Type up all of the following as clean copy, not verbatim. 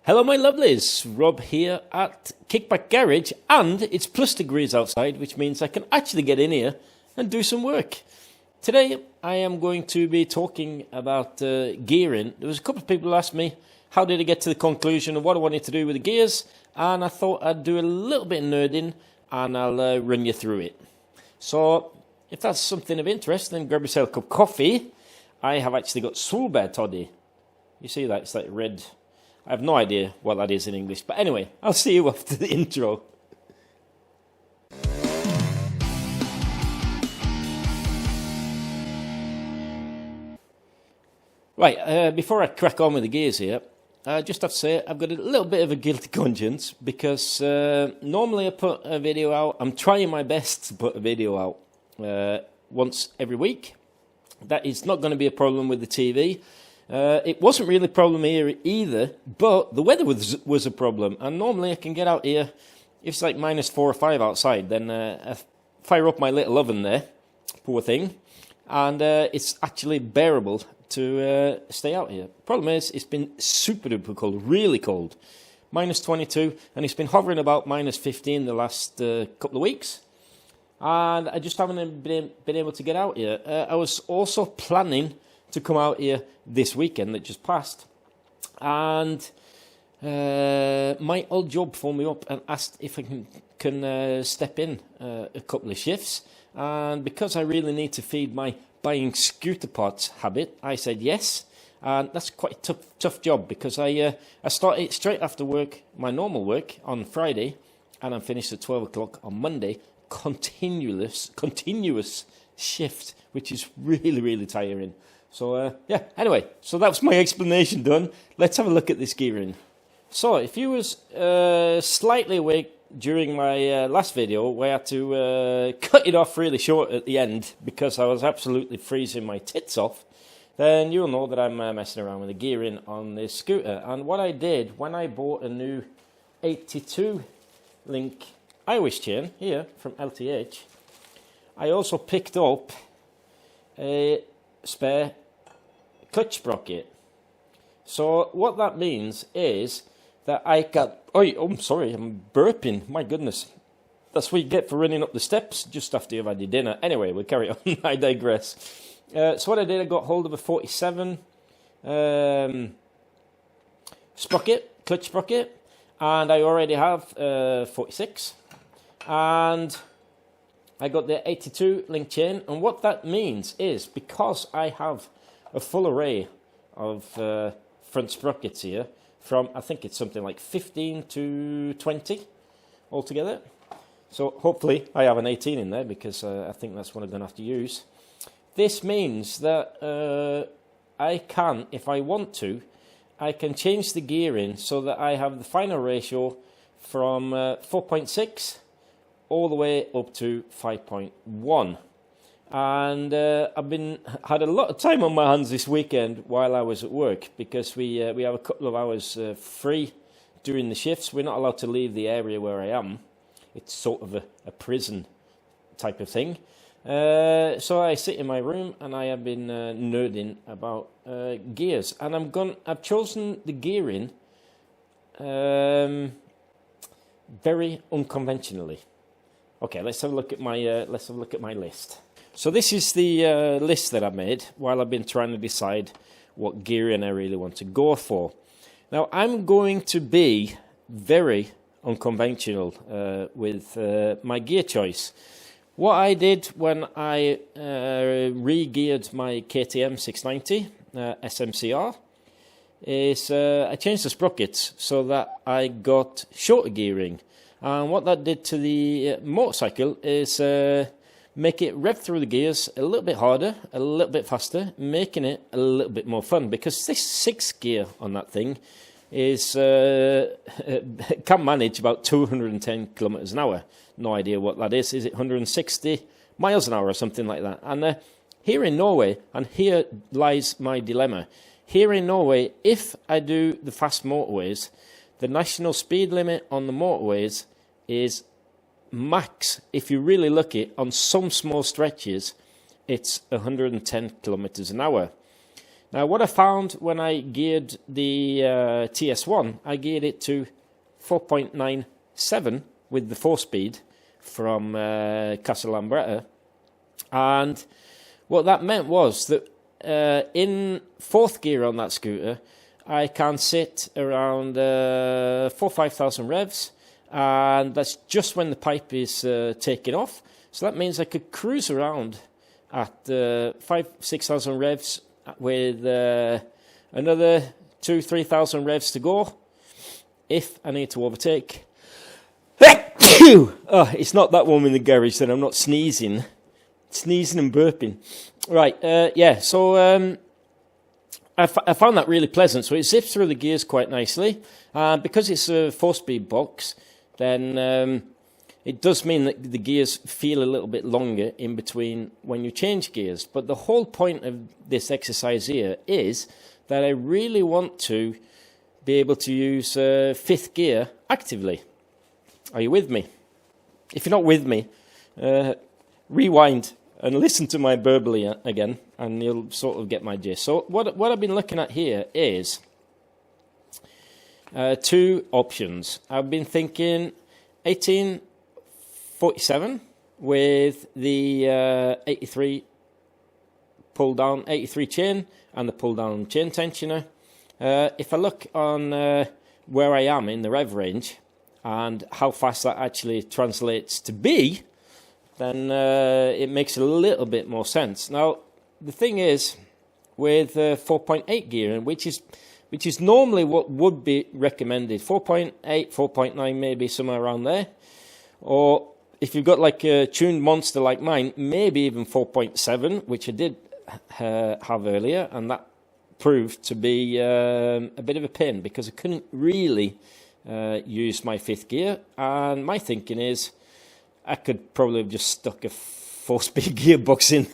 Hello my lovelies, Rob here at Kickback Garage, and it's plus degrees outside, which means I can actually get in here and do some work. Today I am going to be talking about gearing. There was a couple of people who asked me how did I get to the conclusion of what I wanted to do with the gears, and I thought I'd do a little bit of nerding and I'll run you through it. So if that's something of interest, then grab yourself a cup of coffee. I have actually got Solbær toddy. You see that? It's like red. I have no idea what that is in English. But anyway, I'll see you after the intro. Right, before I crack on with the gears here, I just have to say I've got a little bit of a guilty conscience because normally I put a video out. I'm trying my best to put a video out once every week. That is not going to be a problem with the TV. It wasn't really a problem here either, but the weather was a problem. And normally I can get out here, if it's like -4 or 5 outside, then I fire up my little oven there, poor thing, and it's actually bearable to stay out here. Problem is, it's been super duper cold, really cold, -22, and it's been hovering about -15 the last couple of weeks. And I just haven't been able to get out here. I was also planning to come out here this weekend that just passed, and my old job phoned me up and asked if I can step in a couple of shifts, and because I really need to feed my buying scooter parts habit, I said yes. And that's quite a tough job because I started straight after work, my normal work, on Friday, and I'm finished at 12 o'clock on Monday. Continuous shift, which is really tiring. So yeah, anyway, so that's my explanation done. Let's have a look at this gearing. So if you was slightly awake during my last video, where I had to cut it off really short at the end because I was absolutely freezing my tits off, then you'll know that I'm messing around with the gearing on this scooter. And what I did when I bought a new 82 link Irish chain here from LTH, I also picked up a spare clutch sprocket. So what that means is that I got... Oh, I'm sorry, I'm burping. My goodness. That's what you get for running up the steps just after you've had your dinner. Anyway, we'll carry on. I digress. So what I did, I got hold of a 47 sprocket, clutch sprocket, and I already have 46. And I got the 82 link chain, and what that means is because I have a full array of front sprockets here, from I think it's something like 15 to 20 altogether. So hopefully I have an 18 in there because I think that's what I'm going to have to use. This means that I can, if I want to, I can change the gearing so that I have the final ratio from 4.6 all the way up to 5.1. And I've had a lot of time on my hands this weekend while I was at work because we have a couple of hours free during the shifts. We're not allowed to leave the area where I am. It's sort of a prison type of thing. So I sit in my room and I have been nerding about gears. And I've chosen the gearing very unconventionally. Okay, let's have a look at my list. So this is the list that I made while I've been trying to decide what gearing I really want to go for. Now I'm going to be very unconventional with my gear choice. What I did when I re-geared my KTM 690 SMCR is I changed the sprockets so that I got shorter gearing. And what that did to the motorcycle is make it rev through the gears a little bit harder, a little bit faster, making it a little bit more fun. Because this 6th gear on that thing is can manage about 210 kilometers an hour. No idea what that is. Is it 160 miles an hour or something like that? And here in Norway, and here lies my dilemma. Here in Norway, if I do the fast motorways, the national speed limit on the motorways is max, if you're really lucky, on some small stretches, it's 110 kilometers an hour. Now, what I found when I geared the TS1, I geared it to 4.97 with the 4-speed from Casa Lambretta, and what that meant was that in 4th gear on that scooter, I can sit around 4,000-5,000 revs, and that's just when the pipe is taking off. So that means I could cruise around at 5,000-6,000 revs with another 2,000-3,000 revs to go if I need to overtake. Oh, it's not that one in the garage that I'm not sneezing and burping. Right, yeah, so I found that really pleasant. So it zips through the gears quite nicely. Because it's a 4-speed box, then it does mean that the gears feel a little bit longer in between when you change gears. But the whole point of this exercise here is that I really want to be able to use 5th gear actively. Are you with me? If you're not with me, rewind and listen to my burbly again, and you'll sort of get my gist. So what I've been looking at here is 2 options. I've been thinking 1847 with the 83 pull down, 83 chain and the pull down chain tensioner. If I look on where I am in the rev range and how fast that actually translates to be, then it makes a little bit more sense. Now, the thing is, with 4.8 gearing, which is normally what would be recommended, 4.8, 4.9, maybe somewhere around there, or if you've got like a tuned monster like mine, maybe even 4.7, which I did have earlier, and that proved to be a bit of a pain because I couldn't really use my 5th gear, and my thinking is I could probably have just stuck a 4-speed gearbox in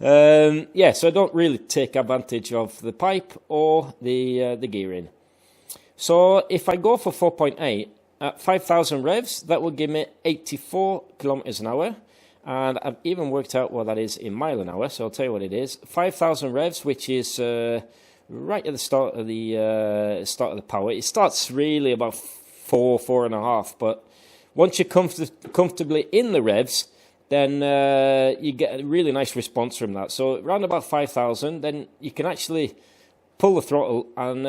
there. Yeah, so I don't really take advantage of the pipe or the gearing. So if I go for 4.8 at 5,000 revs, that will give me 84 kilometers an hour, and I've even worked out what that is in mile an hour. So I'll tell you what it is: 5,000 revs, which is right at the start of the power. It starts really about 4.5, but once you're comfortably in the revs, then you get a really nice response from that. So around about 5,000, then you can actually pull the throttle and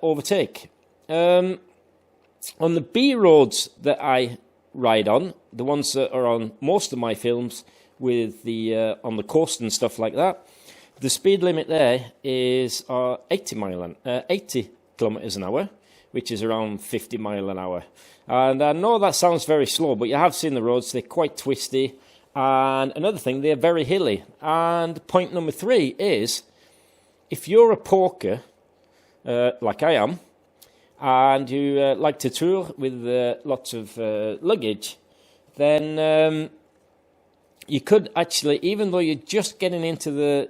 overtake. On the B roads that I ride on, the ones that are on most of my films with the on the coast and stuff like that, the speed limit there is 80 kilometers an hour, which is around 50 mile an hour. And I know that sounds very slow, but you have seen the roads, they're quite twisty. And another thing, they're very hilly. And point number 3 is, if you're a porker, like I am, and you like to tour with lots of luggage, then you could actually, even though you're just getting into the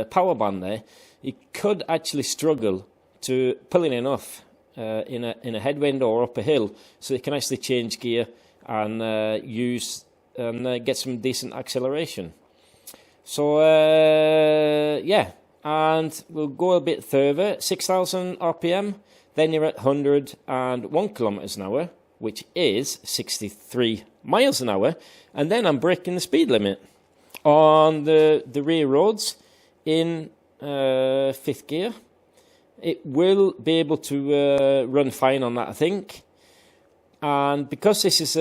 power band there, you could actually struggle to pull in enough in a headwind or up a hill, so you can actually change gear and use and get some decent acceleration. So yeah, and we'll go a bit further, 6,000 RPM, then you're at 101 kilometers an hour, which is 63 miles an hour, and then I'm breaking the speed limit on the rear roads in 5th gear. It will be able to run fine on that, I think. And because this is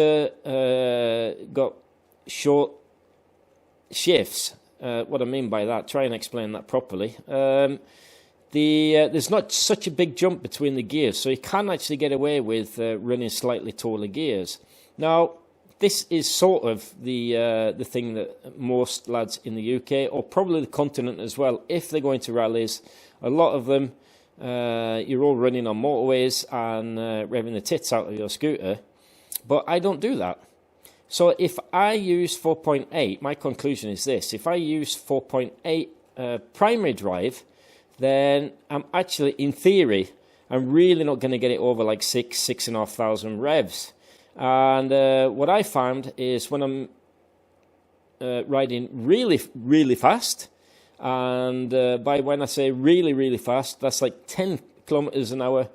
got short shifts, what I mean by that, try and explain that properly. There's not such a big jump between the gears, so you can actually get away with running slightly taller gears. Now, this is sort of the thing that most lads in the UK, or probably the continent as well, if they're going to rallies, a lot of them, you're all running on motorways and revving the tits out of your scooter, but I don't do that. So if I use 4.8, my conclusion is this: if I use 4.8 primary drive, then I'm actually, in theory, I'm really not going to get it over like 6,500 revs. And what I found is when I'm riding really, really fast, And by when I say really, really fast, that's like 10 kilometers an hour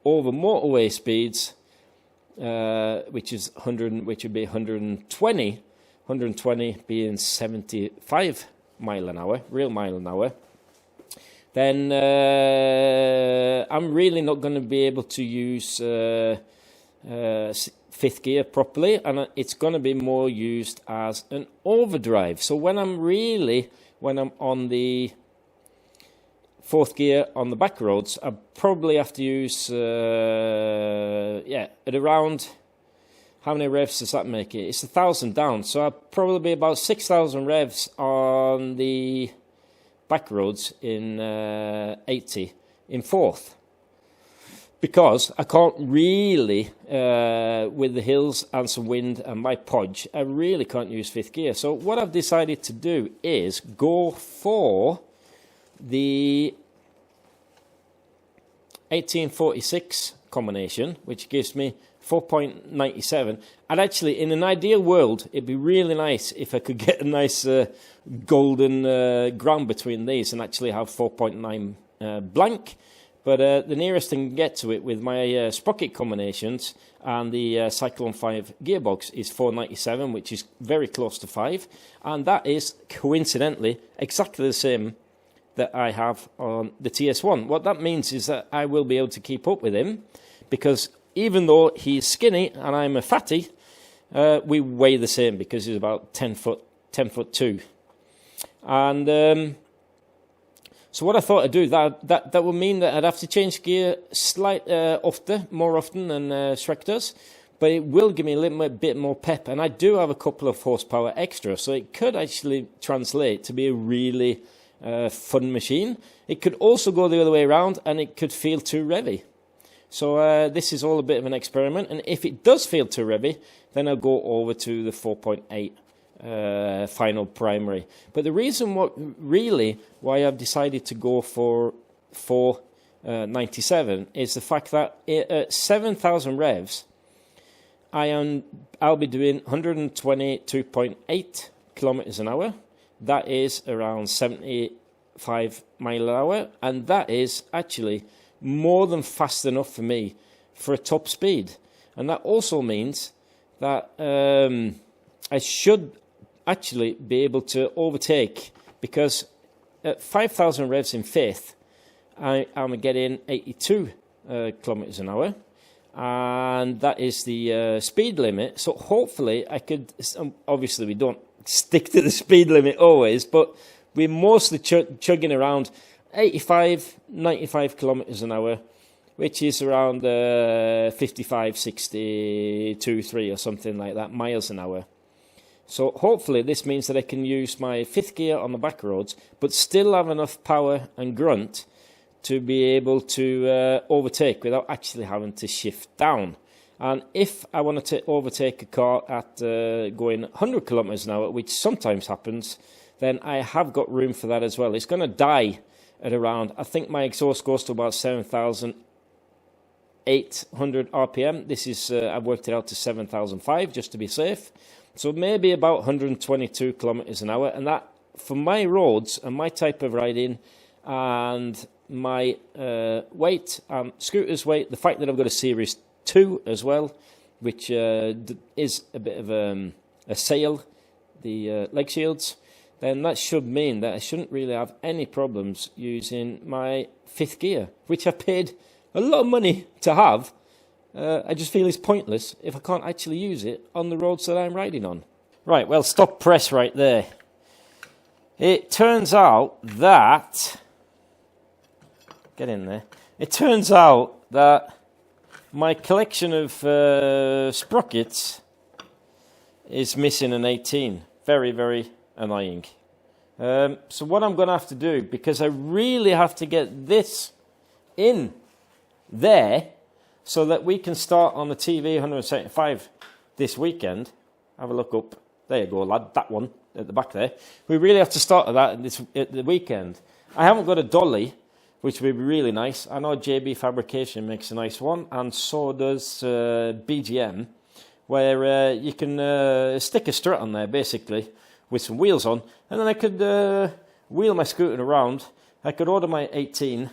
over motorway speeds, which would be 120. 120 being 75 mile an hour, real mile an hour. Then I'm really not going to be able to use fifth gear properly, and it's going to be more used as an overdrive. So when I'm on the fourth gear on the back roads, I probably have to use at around, how many revs does that make it? It's 1,000 down, so I'll probably be about 6,000 revs on the back roads in 80 in fourth, because I can't really, with the hills and some wind and my podge, I really can't use fifth gear. So what I've decided to do is go for the 1846 combination, which gives me 4.97. And actually, in an ideal world, it'd be really nice if I could get a nice golden ground between these and actually have 4.9 blank. But the nearest thing I can get to it with my sprocket combinations and the Cyclone 5 gearbox is 497, which is very close to 5. And that is, coincidentally, exactly the same that I have on the TS1. What that means is that I will be able to keep up with him, because even though he's skinny and I'm a fatty, we weigh the same, because he's about 10 foot 2. And so what I thought I'd do, that would mean that I'd have to change gear more often than Shrek does, but it will give me a little bit more pep, and I do have a couple of horsepower extra, so it could actually translate to be a really fun machine. It could also go the other way around, and it could feel too revvy. So this is all a bit of an experiment, and if it does feel too revvy, then I'll go over to the 4.8 final primary. But the reason why I've decided to go for 497 is the fact that at 7,000 revs, I'll be doing 122.8 kilometers an hour. That is around 75 mile an hour, and that is actually more than fast enough for me for a top speed. And that also means that I should actually be able to overtake, because at 5,000 revs in fifth, I'm getting 82 kilometers an hour, and that is the speed limit. So hopefully I could, obviously we don't stick to the speed limit always, but we're mostly chugging around 85, 95 kilometers an hour, which is around 55, 62, 3 or something like that, miles an hour. So hopefully this means that I can use my fifth gear on the back roads, but still have enough power and grunt to be able to overtake without actually having to shift down. And if I wanted to overtake a car at going 100 kilometers an hour, which sometimes happens, then I have got room for that as well. It's going to die at around, I think my exhaust goes to about 7,800 RPM. This is, I've worked it out to 7,005 just to be safe. So maybe about 122 kilometers an hour. And that, for my roads and my type of riding and my weight, scooter's weight, the fact that I've got a Series 2 as well, which is a bit of a sail, the leg shields, then that should mean that I shouldn't really have any problems using my fifth gear, which I paid a lot of money to have. I just feel it's pointless if I can't actually use it on the roads that I'm riding on. Right, well, stop press right there. It turns out that... Get in there. It turns out that my collection of sprockets is missing an 18. Very, very annoying. So what I'm going to have to do, because I really have to get this in there so that we can start on the TV 175 this weekend. Have a look up. There you go, lad. That one at the back there. We really have to start at that at the weekend. I haven't got a dolly, which would be really nice. I know JB Fabrication makes a nice one, and so does BGM, where you can stick a strut on there, basically, with some wheels on, and then I could wheel my scooter around, I could order my 18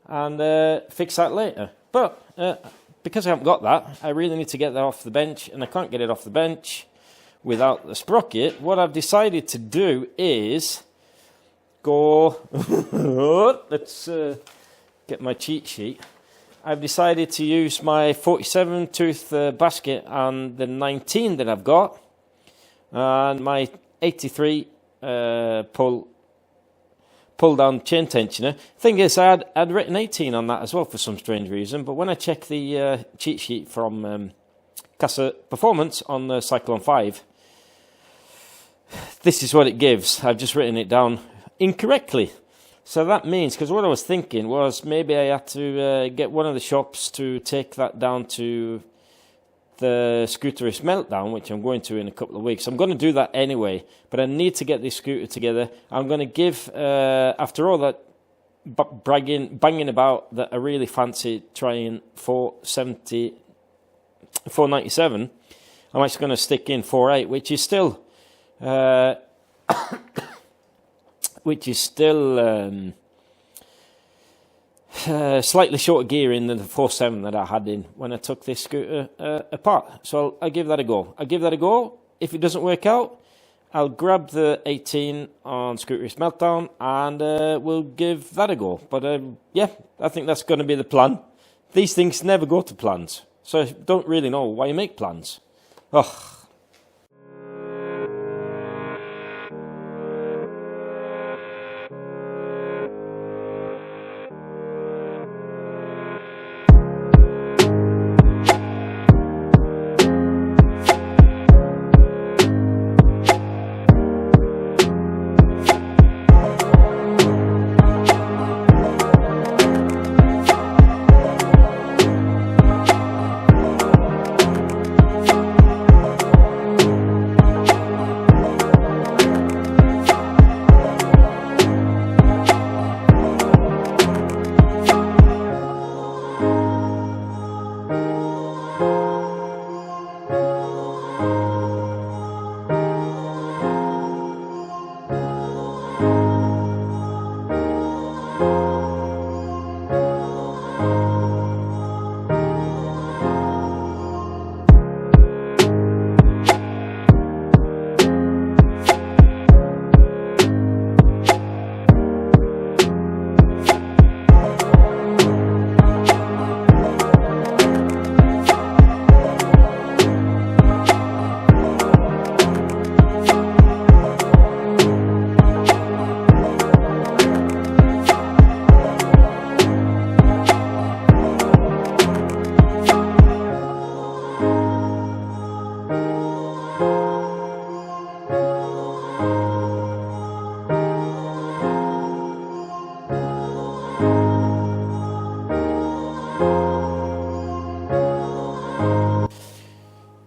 and fix that later. But because I haven't got that, I really need to get that off the bench, and I can't get it off the bench without the sprocket. What I've decided to do is go... Let's get my cheat sheet. I've decided to use my 47 tooth basket and the 19 that I've got, and my 83 pull down chain tensioner. Thing is, I'd written 18 on that as well for some strange reason, but when I check the cheat sheet from Casa Performance on the Cyclone 5, this is what it gives. I've just written it down incorrectly. So that means, because what I was thinking was maybe I had to get one of the shops to take that down to the Scooterist Meltdown, which I'm going to in a couple of weeks. I'm going to do that anyway, but I need to get this scooter together. I'm going to give, after all that banging about, that I really fancy trying 497, I'm actually going to stick in 48, which is still... slightly shorter gearing than the 47 that I had in when I took this scooter apart. So I'll give that a go. If it doesn't work out, I'll grab the 18 on Scooterist Meltdown and we'll give that a go. But yeah, I think that's going to be the plan. These things never go to plans, so I don't really know why you make plans. Ugh.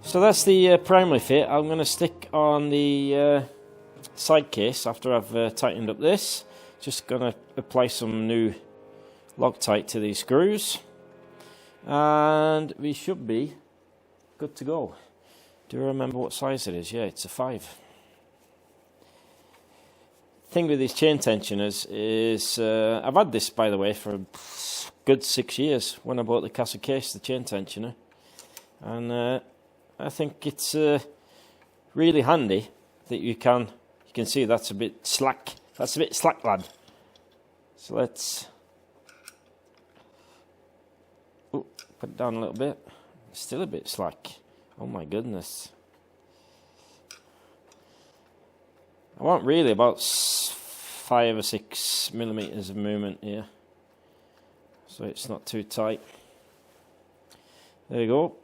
So that's the primary fit. I'm going to stick on the side case after I've tightened up this. Just going to apply some new Loctite to these screws, and we should be good to go. Do I remember what size it is? Yeah, it's a 5. Thing with these chain tensioners is I've had this, by the way, for a good 6 years when I bought the Casa case, the chain tensioner, and I think it's really handy that you can see that's a bit slack. That's a bit slack, lad. So let's put it down a little bit. Still a bit slack. Oh my goodness. I want really about 5 or 6 millimeters of movement here, so it's not too tight. There you go.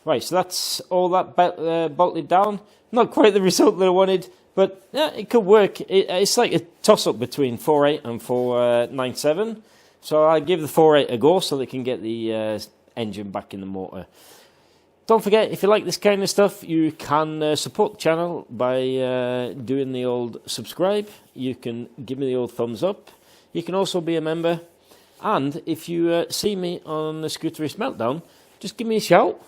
Right, so that's all that bolted down. Not quite the result that I wanted, But yeah, it could work. It's like a toss-up between 4.8 and 4.97. So I give the 4.8 a go so they can get the engine back in the motor. Don't forget, if you like this kind of stuff, you can support the channel by doing the old subscribe. You can give me the old thumbs up. You can also be a member. And if you see me on the Scooterist Meltdown, just give me a shout.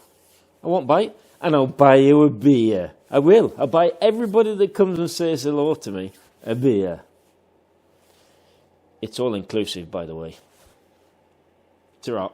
I won't bite. And I'll buy you a beer. I will. I'll buy everybody that comes and says hello to me a beer. It's all inclusive, by the way. Ta-ra.